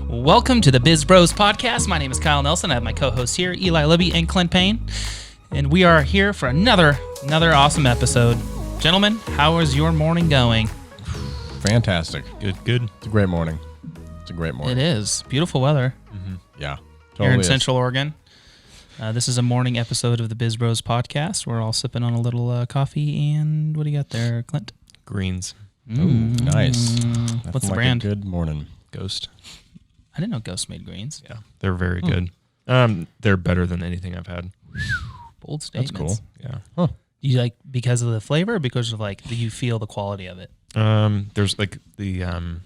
Welcome to the BizBros podcast. My name is Kyle Nelson. I have my co-hosts here, Eli Libby and Clint Payne. And we are here for another awesome episode. Gentlemen, how is your morning going? Fantastic. Good. It's a great morning. It is. Beautiful weather. Mm-hmm. Yeah. Here in Central Oregon. This is a morning episode of the BizBros podcast. We're all sipping on a little coffee. And what do you got there, Clint? Greens. Ooh, nice. What's the brand? Good morning. Ghost. I didn't know Ghost made greens. Yeah, they're very good. They're better than anything I've had. Bold statements. That's cool. Yeah. Huh. Do you like because of the flavor or because of do you feel the quality of it? There's like the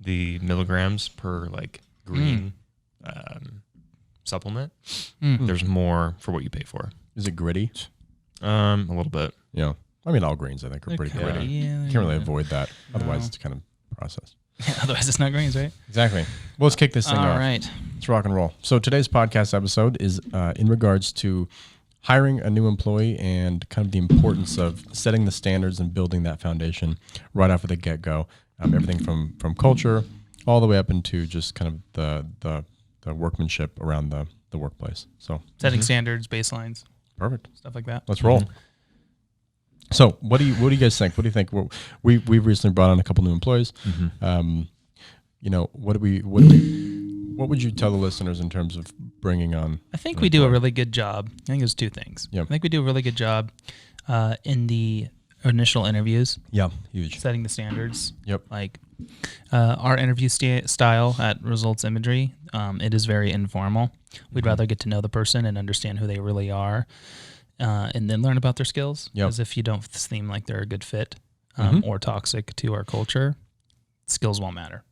milligrams per green supplement. There's more for what you pay for. Is it gritty? A little bit. Yeah. I mean, all greens I think are pretty gritty. Yeah, Can't really avoid that. Otherwise, it's kind of processed. Yeah, otherwise, it's not greens, right? Exactly. Well, let's kick this thing off. All right. Let's rock and roll. So today's podcast episode is in regards to hiring a new employee and kind of the importance of setting the standards and building that foundation right off of the get-go. Everything from culture all the way up into just kind of the workmanship around the workplace. So Setting standards, baselines, perfect. stuff like that. Let's roll. So what do you guys think? What do you think? Well, we've recently brought on a couple new employees. What would you tell the listeners in terms of bringing on? I think we do a really good job. I think there's two things. Yep. I think we do a really good job in the initial interviews. Yeah, huge. Setting the standards. Yep. Our interview style at Results Imagery, it is very informal. We'd rather get to know the person and understand who they really are. And then learn about their skills. Because if you don't seem like they're a good fit or toxic to our culture, skills won't matter.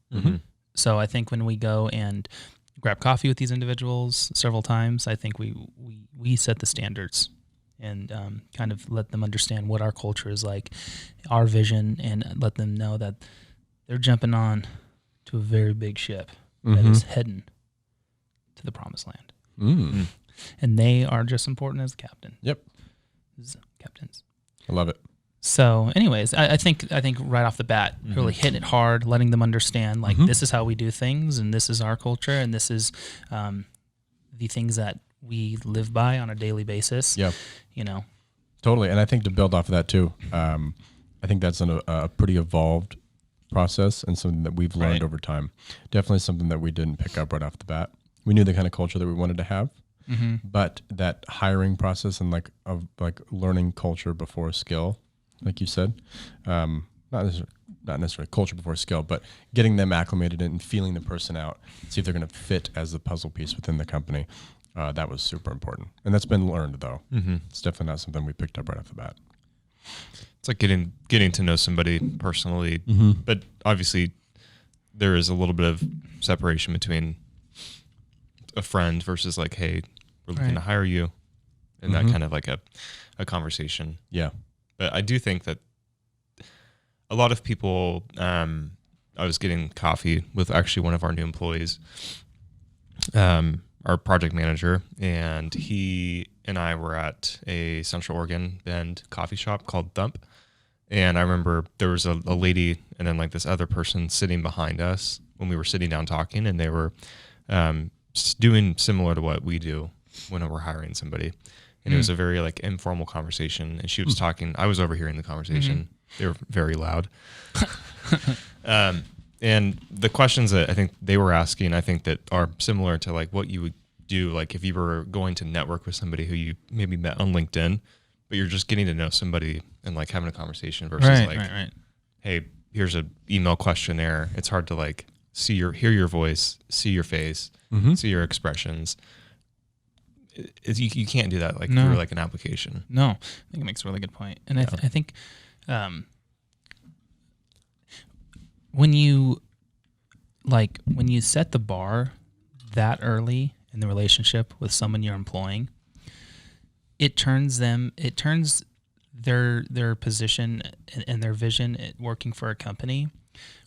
So I think when we go and grab coffee with these individuals several times, I think we set the standards and kind of let them understand what our culture is like, our vision, and let them know that they're jumping on to a very big ship that is heading to the promised land. And they are just important as the captain. Yep. As captains. I love it. So anyways, I think right off the bat, really hitting it hard, letting them understand this is how we do things and this is our culture and this is the things that we live by on a daily basis. Yeah. Totally. And I think to build off of that too, I think that's a pretty evolved process and something that we've learned over time. Definitely something that we didn't pick up right off the bat. We knew the kind of culture that we wanted to have. But that hiring process and learning culture before skill, like you said, not necessarily culture before skill, but getting them acclimated and feeling the person out, see if they're going to fit as the puzzle piece within the company. That was super important, and that's been learned though. It's definitely not something we picked up right off the bat. It's like getting to know somebody personally, but obviously there is a little bit of separation between a friend versus hey, we're looking to hire you, and that kind of a conversation. Yeah. But I do think that a lot of people, I was getting coffee with actually one of our new employees, our project manager, and he and I were at a Central Oregon Bend coffee shop called Thump. And I remember there was a lady and then this other person sitting behind us when we were sitting down talking, and they were doing similar to what we do when we're hiring somebody. And it was a very informal conversation, and she was talking, I was overhearing the conversation. They were very loud. And the questions that I think they were asking, I think that are similar to what you would do, if you were going to network with somebody who you maybe met on LinkedIn, but you're just getting to know somebody and having a conversation versus hey, here's an email questionnaire. It's hard to hear your voice, see your face, see your expressions. You can't do that through an application. No, I think it makes a really good point. And I think when you set the bar that early in the relationship with someone you're employing, it turns their position and their vision at working for a company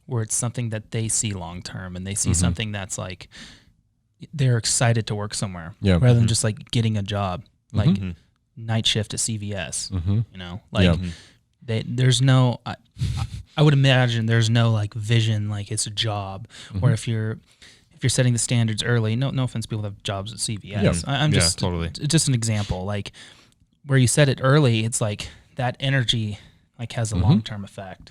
where it's something that they see long term, and they see something that's they're excited to work somewhere rather than just getting a job night shift at CVS. there's no, I would imagine there's no like vision, like it's a job, or if you're setting the standards early, no offense, people have jobs at CVS. Yeah. I'm just totally. Just an example, like where you set it early, it's like that energy like has a long-term effect.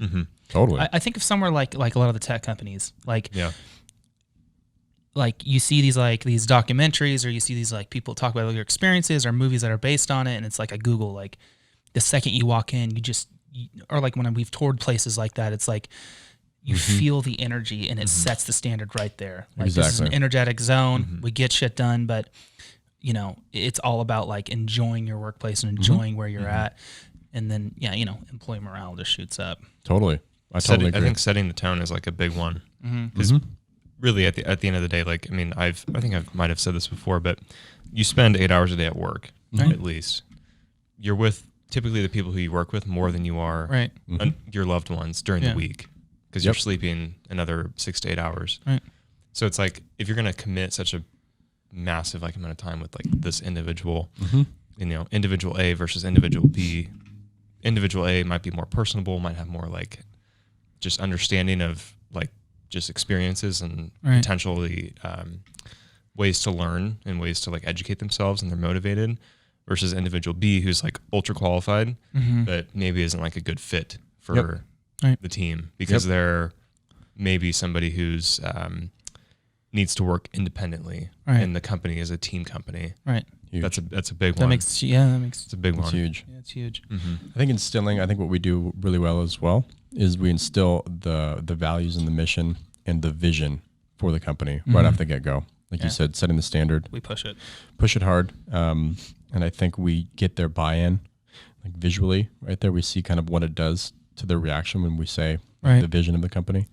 Totally. I think of somewhere like a lot of the tech companies, like Yeah. like you see these documentaries, or you see these like people talk about their experiences or movies that are based on it, and it's like a Google, like the second you walk in, or like when we've toured places like that, it's like you feel the energy, and it sets the standard right there. Like this is an energetic zone. We get shit done, but you know, it's all about like enjoying your workplace and enjoying where you're at. And then, employee morale just shoots up. Totally. I totally agree. I think setting the tone is like a big one. Because really at the end of the day, like, I mean, I think I might have said this before, but you spend 8 hours a day at work, at least. You're with typically the people who you work with more than you are your loved ones during the week, because you're sleeping another 6 to 8 hours. Right. So it's like, if you're going to commit such a massive like amount of time with like this individual, individual A versus individual B, individual A might be more personable, might have more like just understanding of like just experiences and potentially ways to learn and ways to like educate themselves, and they're motivated, versus individual B who's like ultra qualified, but maybe isn't like a good fit for the team because they're maybe somebody who's needs to work independently, and the company is a team company. Right. Huge. That's a big one. It's a big one. It's huge. Yeah, it's huge. I think I think what we do really well as well is we instill the values and the mission and the vision for the company right off the get-go. Like you said, setting the standard. We push it hard. And I think we get their buy-in, like visually right there. We see kind of what it does to their reaction when we say the vision of the company.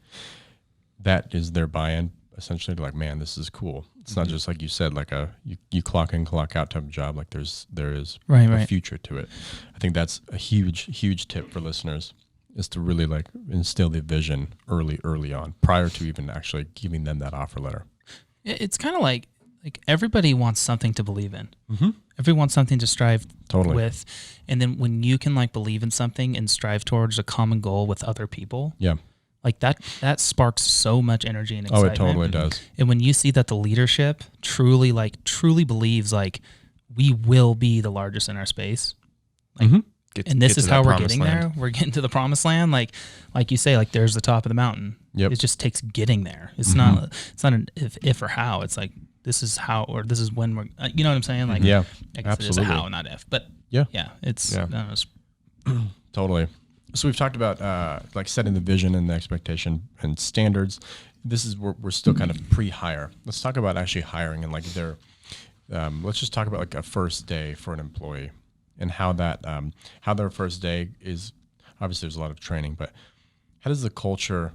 That is their buy-in. Essentially, like, man, this is cool. It's not just like you said, like you clock in, clock out type of job. Like there is a future to it. I think that's a huge tip for listeners, is to really like instill the vision early on, prior to even actually giving them that offer letter. It's kind of like everybody wants something to believe in. Everyone wants something to strive with, and then when you can like believe in something and strive towards a common goal with other people, like that sparks so much energy and excitement. Oh, it totally does. And when you see that the leadership truly believes like we will be the largest in our space, like, and this is how we're getting there. We're getting to the promised land. Like you say, like there's the top of the mountain. It just takes getting there. It's not an if or how. It's like this is how, or this is when we're. You know what I'm saying? Like I guess absolutely. It is a how, not if. But it's totally. So we've talked about like setting the vision and the expectation and standards. This is we're still kind of pre-hire. Let's talk about actually hiring and like let's just talk about like a first day for an employee and how their first day is. Obviously, there's a lot of training, but how does the culture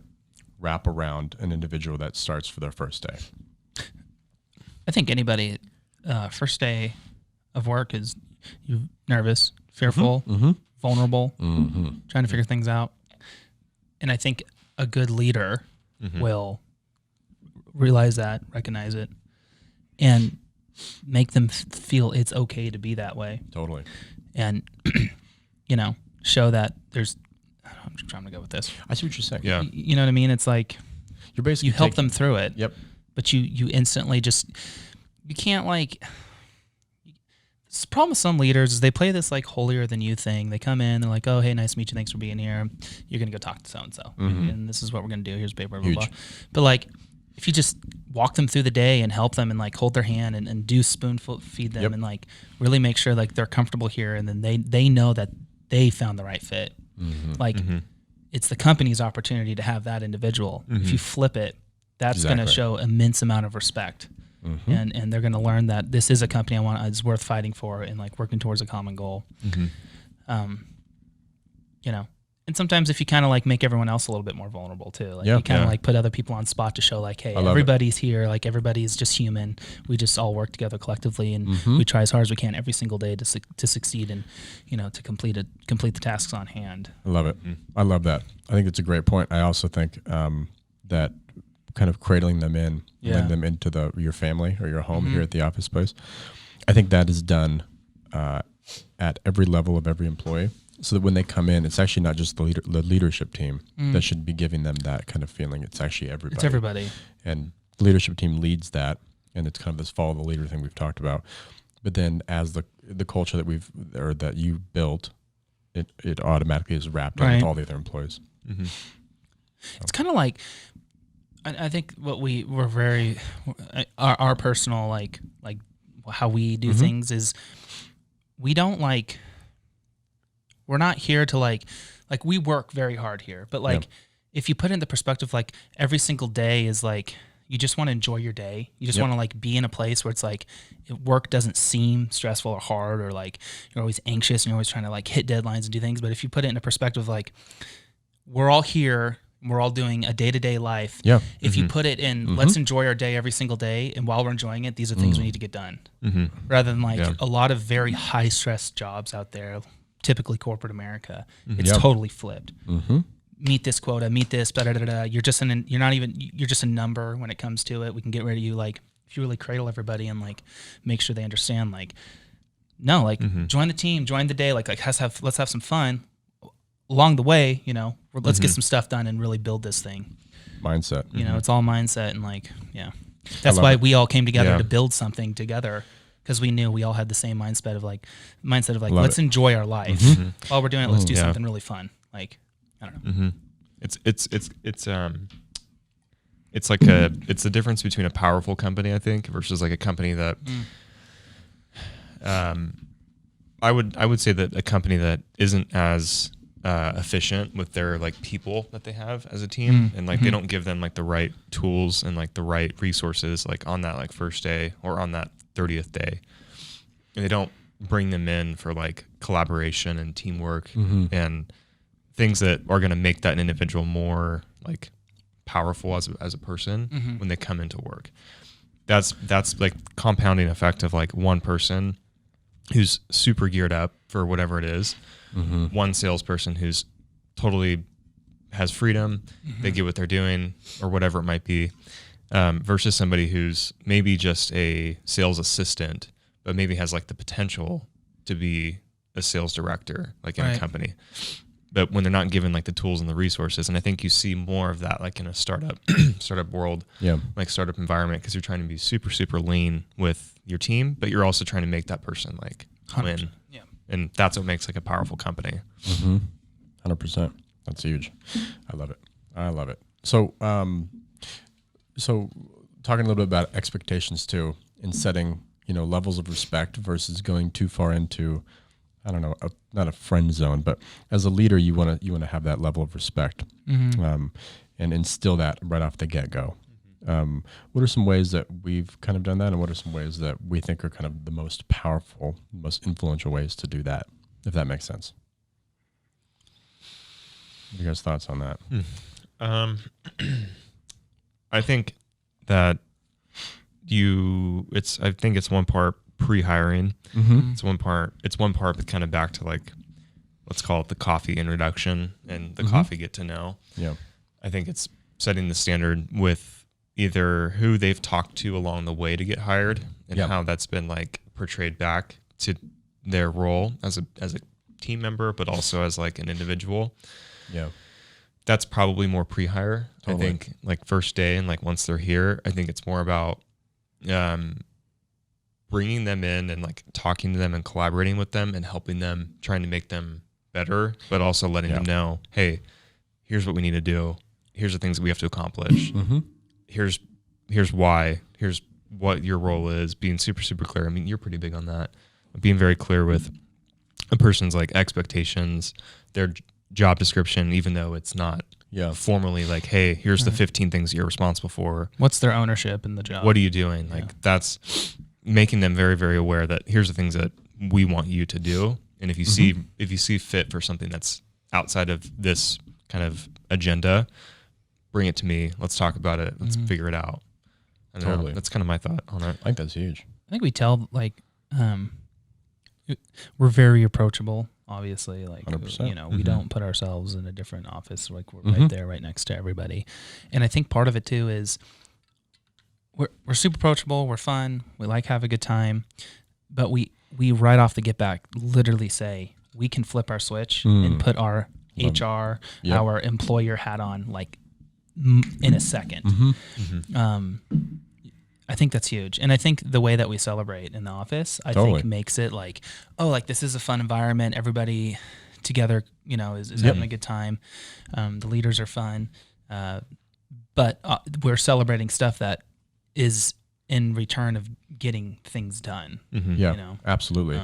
wrap around an individual that starts for their first day? I think anybody first day of work is you're nervous, fearful, vulnerable, trying to figure things out. And I think a good leader will realize that, recognize it, and make them feel it's okay to be that way. Totally. And, show that I'm trying to go with this. I see what you're saying. Yeah. You know what I mean? It's like you're basically you help them through it. Yep. But you instantly you can't like. The problem with some leaders is they play this like holier than you thing. They come in, they're like, "Oh, hey, nice to meet you. Thanks for being here. You're gonna go talk to so and so, and this is what we're gonna do. Here's paper, blah blah." But like, if you just walk them through the day and help them and like hold their hand and do spoonful feed them and like really make sure like they're comfortable here, and then they know that they found the right fit. Like it's the company's opportunity to have that individual. If you flip it, that's gonna show immense amount of respect. And they're going to learn that this is a company is worth fighting for and like working towards a common goal. And sometimes if you kind of like make everyone else a little bit more vulnerable too, like you kind of like put other people on spot to show like, hey, everybody's here. Like everybody's just human. We just all work together collectively, and we try as hard as we can every single day to succeed and, to complete the tasks on hand. I love it. I love that. I think it's a great point. I also think that kind of cradling them in, letting them into your family or your home here at the office place. I think that is done at every level of every employee. so that when they come in, it's actually not just the leadership team that should be giving them that kind of feeling. It's actually everybody. It's everybody. And the leadership team leads that, and it's kind of this follow the leader thing we've talked about. But then as the culture that you built, it automatically is wrapped in with all the other employees. Mm-hmm. It's kind of like, I think what we're very, our personal, like how we do things is we don't we're not here to like we work very hard here, but if you put it in the perspective, like every single day is like, you just want to enjoy your day. You just want to like be in a place where it's like work doesn't seem stressful or hard, or like you're always anxious and you're always trying to like hit deadlines and do things. But if you put it in a perspective, like we're all here, we're all doing a day-to-day life. Yeah. If you put it in, let's enjoy our day every single day, and while we're enjoying it, these are things we need to get done. Rather than a lot of very high-stress jobs out there, typically corporate America, it's totally flipped. Meet this quota, meet this, You're just you're just a number when it comes to it. We can get rid of you. Like if you really cradle everybody and like make sure they understand, join the team, join the day. Let's have some fun along the way. Let's get some stuff done and really build this thing. Mindset. It's all mindset and that's why we all came together to build something together. Because we knew we all had the same mindset of let's enjoy our life while we're doing it. Let's do something really fun. I don't know. It's the difference between a powerful company, I think, versus like a company that I would say that a company that isn't as efficient with their like people that they have as a team, and like they don't give them like the right tools and like the right resources like on that like first day or on that 30th day, and they don't bring them in for like collaboration and teamwork and things that are going to make that individual more like powerful as a person when they come into work. That's like compounding effect of like one person who's super geared up for whatever it is, one salesperson who's totally has freedom, they get what they're doing or whatever it might be, versus somebody who's maybe just a sales assistant, but maybe has like the potential to be a sales director, like in a company. But when they're not given like the tools and the resources, and I think you see more of that like in a startup world, like startup environment, because you're trying to be super, super lean with your team, but you're also trying to make that person like win. Yeah. And that's what makes like a powerful company. 100%. That's huge. I love it. So, so talking a little bit about expectations too, in setting, levels of respect versus going too far into, I don't know, not a friend zone, but as a leader, you want to have that level of respect, and instill that right off the get-go. What are some ways that we've kind of done that, and what are some ways that we think are kind of the most powerful, most influential ways to do that, if that makes sense? What are your guys' thoughts on that? I think that I think it's one part pre-hiring. It's one part, but kind of back to like, let's call it the coffee introduction and the coffee get to know. Yeah. I think it's setting the standard with either who they've talked to along the way to get hired and how that's been like portrayed back to their role as a team member, but also as like an individual. Yeah. That's probably more pre-hire. Totally. I think like first day and like once they're here, I think it's more about bringing them in and like talking to them and collaborating with them and helping them, trying to make them better, but also letting them know, hey, here's what we need to do. Here's the things that we have to accomplish. Here's why. Here's what your role is. Being super, super clear. I mean, you're pretty big on that. Being very clear with a person's like expectations, their job description, even though it's not formally like, hey, here's the 15 things you're responsible for. What's their ownership in the job? What are you doing? Like that's making them very, very aware that here's the things that we want you to do. And if you see fit for something that's outside of this kind of agenda, bring it to me. Let's talk about it. Let's figure it out. Totally. That's kind of my thought on it. I think that's huge. I think we tell like, we're very approachable, obviously. Like, 100%. We don't put ourselves in a different office. Like we're right there, right next to everybody. And I think part of it too is we're super approachable. We're fun. We like have a good time, but we right off the get back literally say, we can flip our switch and put our HR, Yep. our employer hat on like in a second. I think that's huge. And I think the way that we celebrate in the office, I think makes it like, oh, like this is a fun environment. Everybody together, you know, is having a good time. The leaders are fun. But we're celebrating stuff that is in return of getting things done. Yeah, you know? absolutely.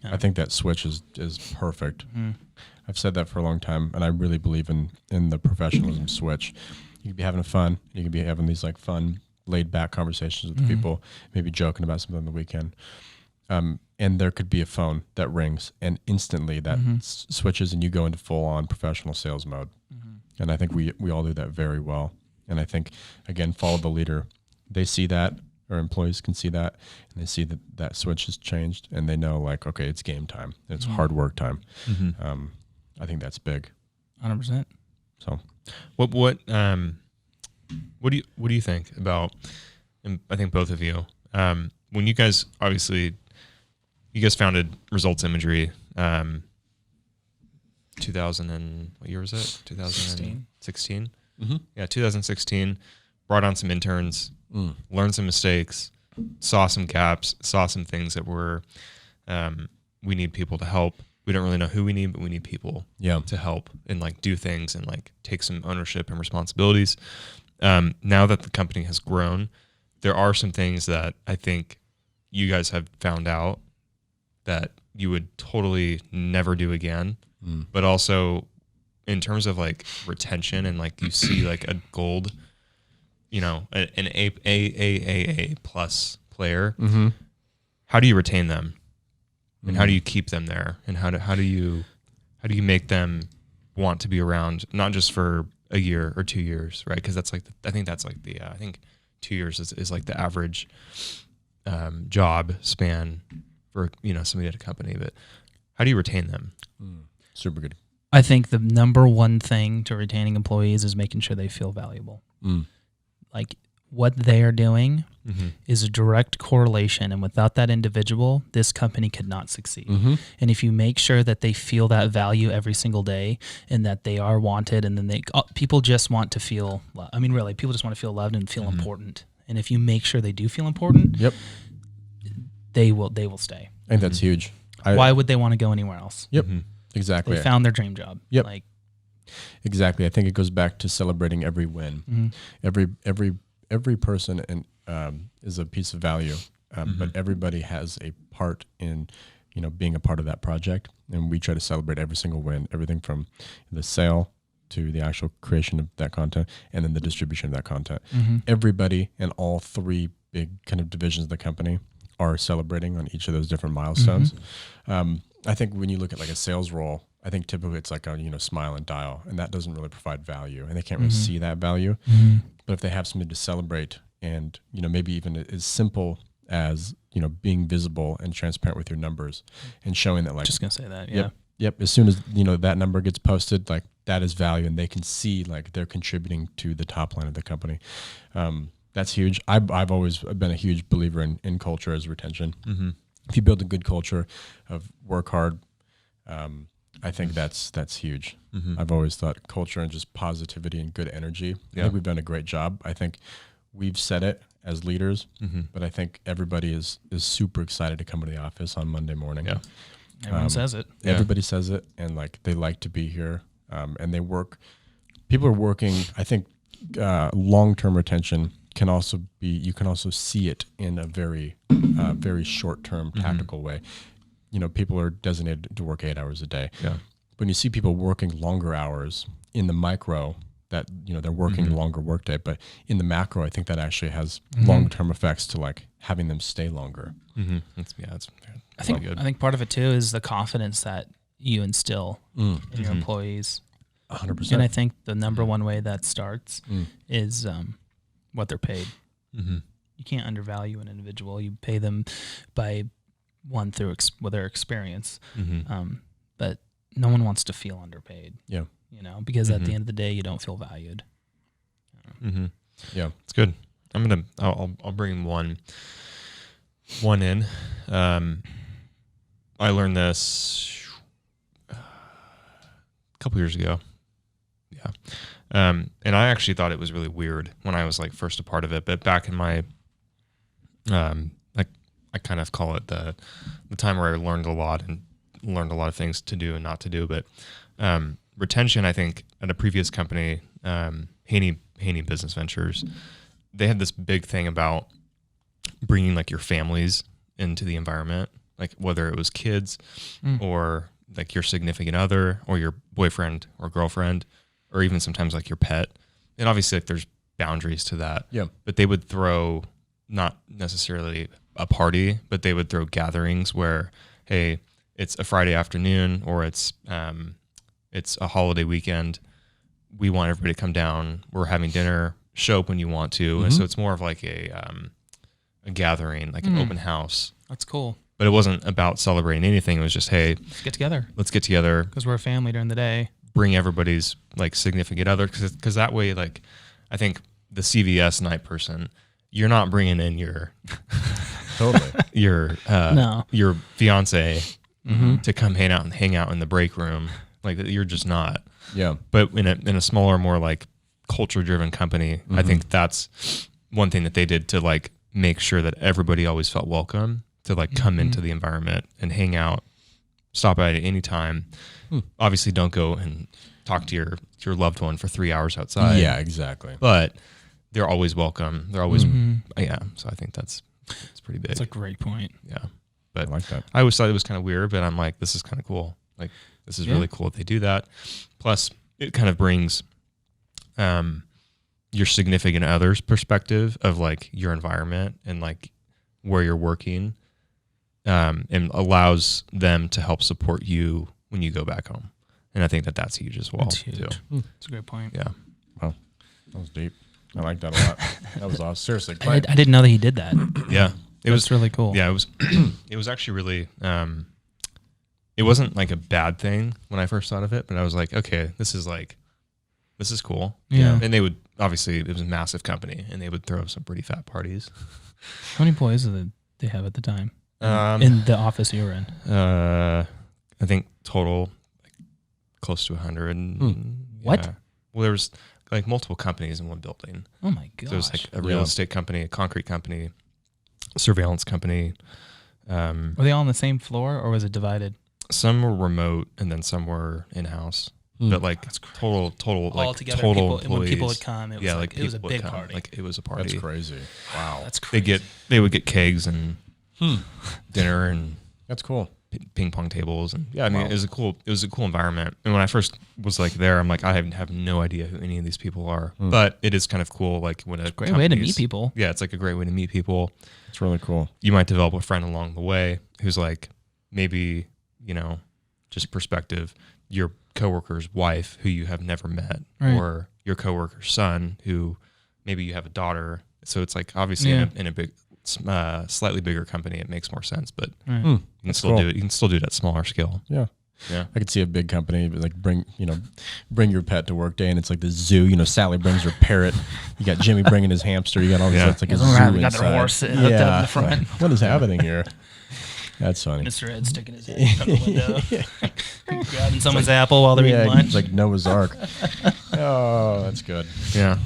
I think that switch is perfect. I've said that for a long time, and I really believe in the professionalism switch. You could be having fun. You could be having these like fun, laid back conversations with people, maybe joking about something on the weekend. And there could be a phone that rings, and instantly that switches, and you go into full on professional sales mode. And I think we all do that very well. And I think, again, follow the leader. They see that, or employees can see that, and they see that that switch has changed, and they know like, okay, it's game time. It's hard work time. I think that's big. 100%. So, what do you think about? And I think both of you, when you guys obviously, you guys founded Results Imagery, 2000 and what year was it? 2016. Yeah, 2016. Brought on some interns, learned some mistakes, saw some gaps, saw some things that were, we need people to help. We don't really know who we need, but we need people to help and like do things and like take some ownership and responsibilities. Now that the company has grown, there are some things that I think you guys have found out that you would totally never do again. But also in terms of like retention and like you see like a gold, you know, an A plus player, how do you retain them? And how do you keep them there? And how do you make them want to be around, not just for a year or 2 years, right? Because that's like I think 2 years is like the average job span for, you know, somebody at a company. But how do you retain them? super good. I think the number one thing to retaining employees is making sure they feel valuable. Like what they are doing is a direct correlation, and without that individual, this company could not succeed. And if you make sure that they feel that value every single day, and that they are wanted, and then people just want to feel, I mean, really, people just want to feel loved and feel important. And if you make sure they do feel important, they will stay. I think that's huge. Why would they want to go anywhere else? Exactly. They found their dream job. Like, exactly. I think it goes back to celebrating every win. Every person is a piece of value, but everybody has a part in, you know, being a part of that project. And we try to celebrate every single win, everything from the sale to the actual creation of that content, and then the distribution of that content. Everybody in all three big kind of divisions of the company are celebrating on each of those different milestones. I think when you look at like a sales role, I think typically it's like a, you know, smile and dial, and that doesn't really provide value, and they can't really see that value. But if they have something to celebrate, and, you know, maybe even as simple as, you know, being visible and transparent with your numbers and showing that, like, just gonna say that, yep. As soon as, you know, that number gets posted, like that is value, and they can see like they're contributing to the top line of the company. That's huge. I've always been a huge believer in culture as retention. If you build a good culture of work hard, I think that's huge. I've always thought culture and just positivity and good energy. I think we've done a great job. I think we've said it as leaders, but I think everybody is super excited to come to the office on Monday morning. Everyone says it. Everybody says it, and like they like to be here, and they work. People are working. I think long-term retention can also be. You can also see it in a very short-term tactical way. You know, people are designated to work 8 hours a day. When you see people working longer hours in the micro, that, you know, they're working a longer workday, but in the macro, I think that actually has long-term effects to like having them stay longer. That's I think part of it too is the confidence that you instill in your employees. 100%. And I think the number one way that starts is what they're paid. You can't undervalue an individual. You pay them by one through their experience, but no one wants to feel underpaid. You know, because at the end of the day, you don't feel valued. Yeah, it's good. I'll bring one in. I learned this couple years ago. Yeah. And I actually thought it was really weird when I was like first a part of it, but back in my, like I kind of call it the time where I learned a lot of things to do and not to do. But, retention, I think at a previous company, Haney Business Ventures, they had this big thing about bringing like your families into the environment, like whether it was kids or like your significant other or your boyfriend or girlfriend, or even sometimes like your pet. And obviously like there's boundaries to that. Yeah. But they would throw not necessarily a party, but they would throw gatherings where, hey, it's a Friday afternoon or it's a holiday weekend. We want everybody to come down. We're having dinner. Show up when you want to. And so it's more of like a gathering, like an open house. That's cool. But it wasn't about celebrating anything. It was just, hey, Let's get together. let's get together. Because we're a family during the day. Bring everybody's like significant other, because that way, like, I think the CVS night person, you're not bringing in your Totally. your No. your fiance to come hang out in the break room. Like you're just not. Yeah. But in a smaller, more like culture driven company, I think that's one thing that they did to like make sure that everybody always felt welcome to like come into the environment and hang out, stop by at any time. Obviously don't go and talk to your loved one for 3 hours outside. Yeah, exactly. But they're always welcome. They're always, yeah. So I think it's pretty big. That's a great point. Yeah. I But like that. I always thought it was kind of weird, but I'm like, this is kind of cool. Like, this is really cool that they do that. Plus, it kind of brings your significant other's perspective of like your environment and like where you're working, and allows them to help support you when you go back home. And I think that that's huge as well. That's huge. Too. That's a great point. Yeah. Wow. That was deep. I like that a lot. That was awesome. Seriously. I didn't know that he did that. Yeah. It was really cool. Yeah, it was. It was actually really. It wasn't like a bad thing when I first thought of it, but I was like, okay, this is cool. Yeah. And they would obviously, it was a massive company, and they would throw some pretty fat parties. How many employees did they have at the time in the office you were in? I think total like close to 100. What? Yeah. Well, there was like multiple companies in one building. Oh my gosh. So there was like a real estate company, a concrete company, a surveillance company. Were they all on the same floor, or was it divided? Some were remote, and then some were in house. But like total like all together. total When people employees. would come, it was like it was a people would big come. party. Like it was a party. That's crazy. Wow. That's crazy. They would get kegs and dinner and That's cool. ping pong tables, and I mean Wow. it was a cool environment. And when I first was like there, I'm like, I have no idea who any of these people are, but it is kind of cool. Like when a Great way to meet people. Yeah, it's like a great way to meet people. It's really cool. You might develop a friend along the way who's like maybe, just perspective, your coworker's wife who you have never met, Right. or your coworker's son who maybe you have a daughter. So it's like obviously in a big, slightly bigger company, it makes more sense, but Right. you can still cool. do it. You can still do it at smaller scale. Yeah. Yeah. I could see a big company like bring your pet to work day, and it's like the zoo. Sally brings her parrot. You got Jimmy bringing his hamster. You got all this. Yeah. It's like a Yeah, zoo we got their inside. horse hooked up in the front. What is happening here? That's funny. Mr. Ed sticking his head out the window, grabbing someone's apple while they're eating lunch. It's like Noah's Ark. Oh, that's good. Yeah.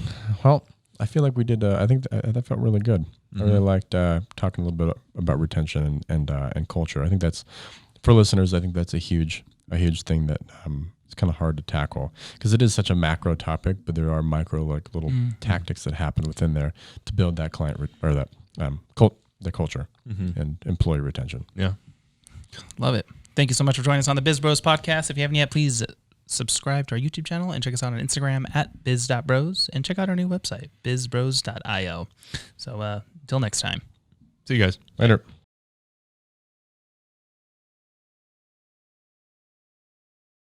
Well, I feel like we did. I think that felt really good. I really liked talking a little bit about retention and culture. I think that's for listeners. I think that's a huge thing that it's kind of hard to tackle because it is such a macro topic, but there are micro like little tactics that happen within there to build that client or that the culture and employee retention. Yeah. Love it. Thank you so much for joining us on the BizBros podcast. If you haven't yet, please subscribe to our YouTube channel and check us out on Instagram at biz.bros, and check out our new website, bizbros.io. So until next time. See you guys Later.